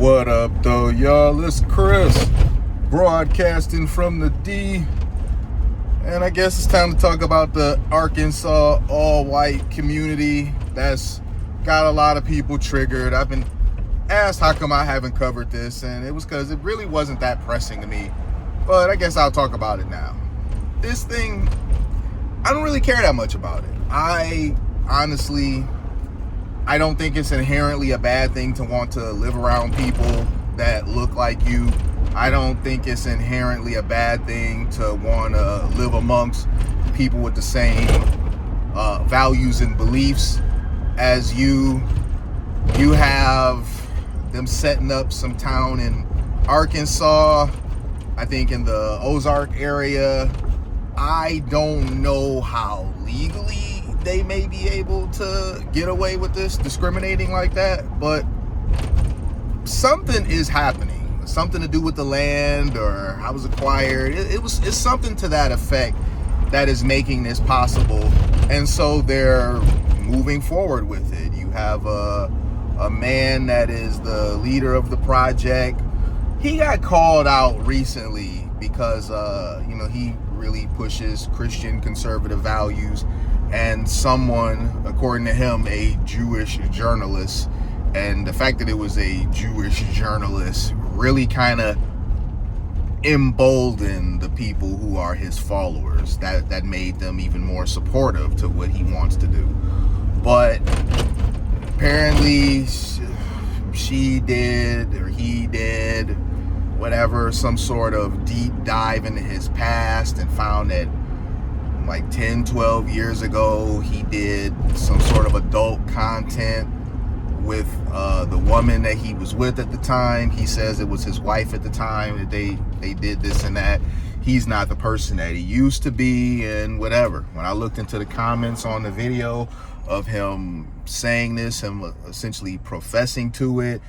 What up, though, y'all? It's Chris, broadcasting from the D. And I guess it's time to talk about the Arkansas all-white community that's got a lot of people triggered. I've been asked how come I haven't covered this, and it was because it really wasn't that pressing to me. But I guess I'll talk about it now. This thing, I don't really care that much about it. I don't think it's inherently a bad thing to want to live around people that look like you. I don't think it's inherently a bad thing to want to live amongst people with the same values and beliefs as you. You have them setting up some town in Arkansas, I think in the Ozark area. I don't know how legally they may be able to get away with this, discriminating like that, but something is happening. Something to do with the land or how it was acquired. It's something to that effect that is making this possible, and so they're moving forward with it. You have a man that is the leader of the project. He got called out recently because he really pushes Christian conservative values, and someone, according to him, a Jewish journalist, and the fact that it was a Jewish journalist really kind of emboldened the people who are his followers. That made them even more supportive to what he wants to do. But apparently she did, or he did, whatever, some sort of deep dive into his past and found that like 10, 12 years ago, he did some sort of adult content with the woman that he was with at the time. He says it was his wife at the time that they did this and that. He's not the person that he used to be and whatever. When I looked into the comments on the video of him saying this and essentially professing to it,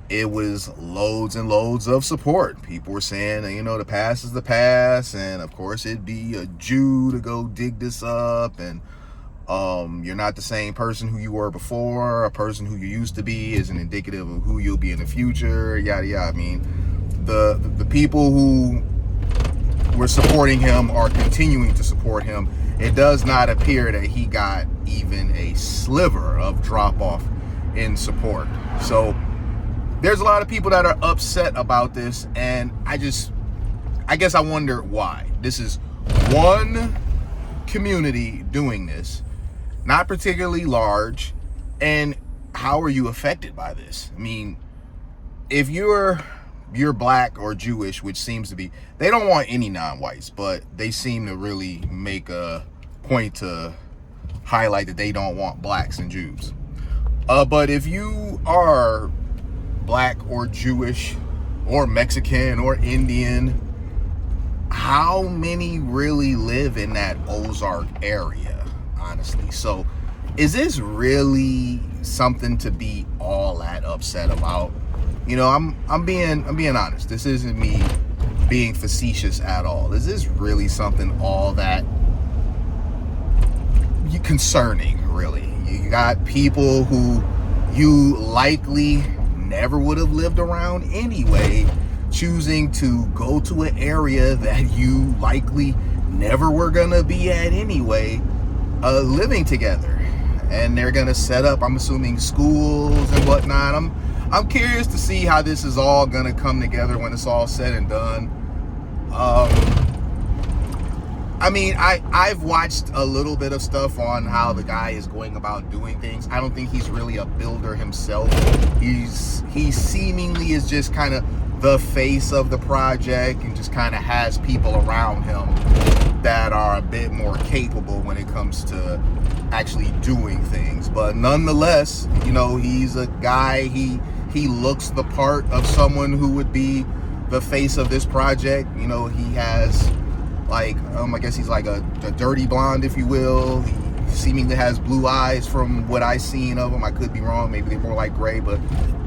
it was loads and loads of support. People were saying, the past is the past, and of course it'd be a Jew to go dig this up, and you're not the same person who you were before. A person who you used to be isn't indicative of who you'll be in the future, yada yada. I mean, the people who were supporting him are continuing to support him. It does not appear that he got even a sliver of drop off in support. So there's a lot of people that are upset about this, and I guess I wonder why. This is one community doing this, not particularly large, and how are you affected by this? I mean, if you're black or Jewish, which seems to be, they don't want any non-whites, but they seem to really make a point to highlight that they don't want blacks and Jews. But if you are black or Jewish or Mexican or Indian, how many really live in that Ozark area, honestly? So is this really something to be all that upset about? I'm being honest. This isn't me being facetious at all. Is this really something all that concerning, really? You got people who you likely never would have lived around anyway, choosing to go to an area that you likely never were gonna be at anyway, living together. And they're gonna set up, I'm assuming, schools and whatnot. I'm curious to see how this is all gonna come together when it's all said and done. I've watched a little bit of stuff on how the guy is going about doing things. I don't think he's really a builder himself. He seemingly is just kind of the face of the project and just kind of has people around him that are a bit more capable when it comes to actually doing things. But nonetheless, he's a guy, he looks the part of someone who would be the face of this project. He has I guess he's like a dirty blonde, if you will. He seemingly has blue eyes from what I've seen of him. I could be wrong. Maybe they're more like gray, but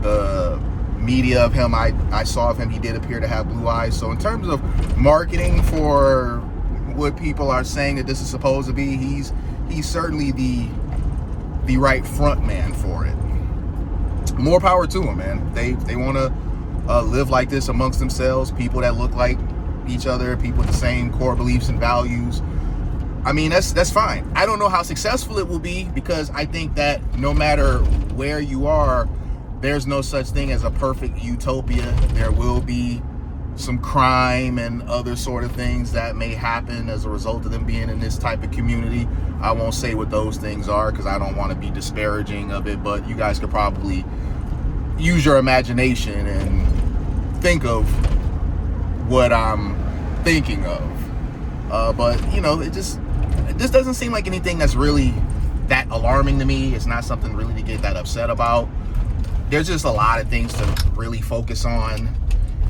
the media of him I saw of him, he did appear to have blue eyes. So in terms of marketing for what people are saying that this is supposed to be, he's certainly the right front man for it. More power to him, man. They want to live like this amongst themselves, people that look like each other, people with the same core beliefs and values. I mean, that's fine. I don't know how successful it will be, because I think that no matter where you are, there's no such thing as a perfect utopia. There will be some crime and other sort of things that may happen as a result of them being in this type of community. I won't say what those things are, because I don't want to be disparaging of it, but you guys could probably use your imagination and think of what I'm thinking of. But you know, this doesn't seem like anything that's really that alarming to me. It's not something really to get that upset about. There's just a lot of things to really focus on.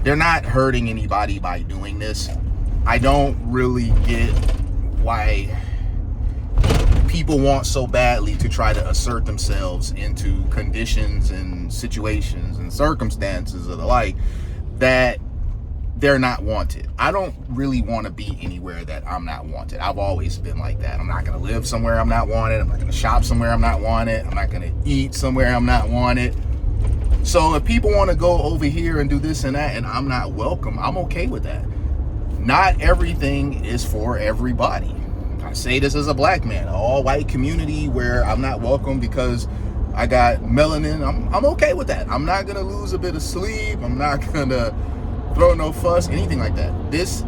They're not hurting anybody by doing this. I don't really get why people want so badly to try to assert themselves into conditions and situations and circumstances of the like that they're not wanted. I don't really want to be anywhere that I'm not wanted. I've always been like that. I'm not going to live somewhere I'm not wanted. I'm not going to shop somewhere I'm not wanted. I'm not going to eat somewhere I'm not wanted. So if people want to go over here and do this and that and I'm not welcome, I'm okay with that. Not everything is for everybody. I say this as a black man, an all-white community where I'm not welcome because I got melanin. I'm okay with that. I'm not going to lose a bit of sleep. I'm not going to throw no fuss, anything like that. This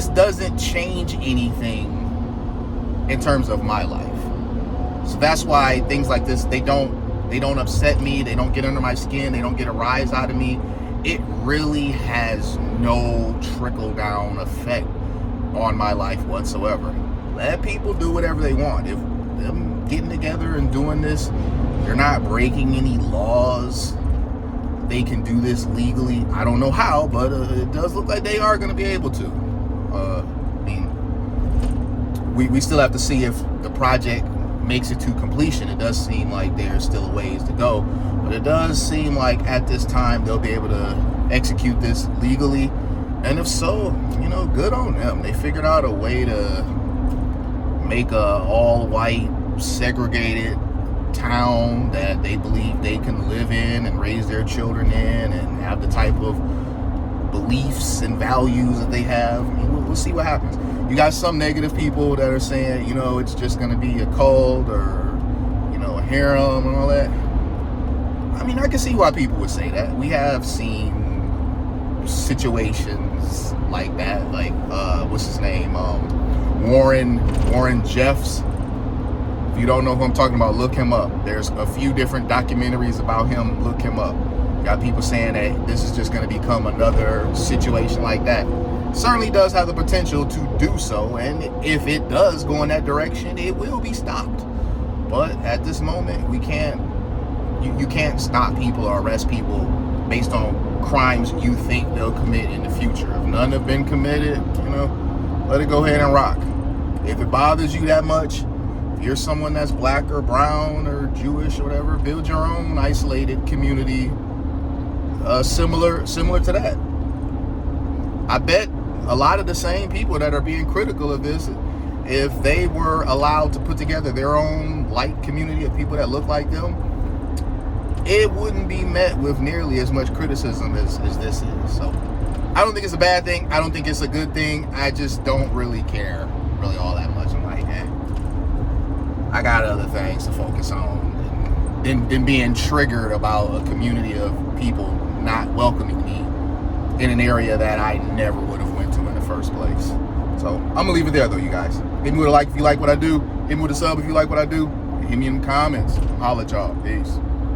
doesn't change anything in terms of my life. So that's why things like this, they don't upset me. They don't get under my skin. They don't get a rise out of me. It really has no trickle down effect on my life whatsoever. Let people do whatever they want. If them getting together and doing this, they're not breaking any laws, they can do this legally. I don't know how, but it does look like they are going to be able to. I mean, we still have to see if the project makes it to completion. It does seem like there's still a ways to go, but it does seem like at this time they'll be able to execute this legally. And if so, you know, good on them. They figured out a way to make a all-white segregated town that they believe they can live in and raise their children in and have the type of beliefs and values that they have. I mean, we'll see what happens. You got some negative people that are saying, you know, it's just going to be a cult or, you know, a harem and all that. I mean, I can see why people would say that. We have seen situations like that, like what's his name, Warren Jeffs. If you don't know who I'm talking about, look him up. There's a few different documentaries about him. Look him up. Got people saying that this is just going to become another situation like that. Certainly does have the potential to do so, and if it does go in that direction, it will be stopped. But at this moment, we can't. You can't stop people or arrest people based on crimes you think they'll commit in the future. If none have been committed, you know, let it go ahead and rock. If it bothers you that much, if you're someone that's black or brown or Jewish or whatever, build your own isolated community similar to that. I bet a lot of the same people that are being critical of this, if they were allowed to put together their own light community of people that look like them, it wouldn't be met with nearly as much criticism as this is. So I don't think it's a bad thing. I don't think it's a good thing. I just don't really care really all that much. I'm like, I got other things to focus on than being triggered about a community of people not welcoming me in an area that I never would have went to in the first place. So I'm gonna leave it there though, you guys. Hit me with a like if you like what I do. Hit me with a sub if you like what I do. Hit me in the comments. Holla at y'all. Peace.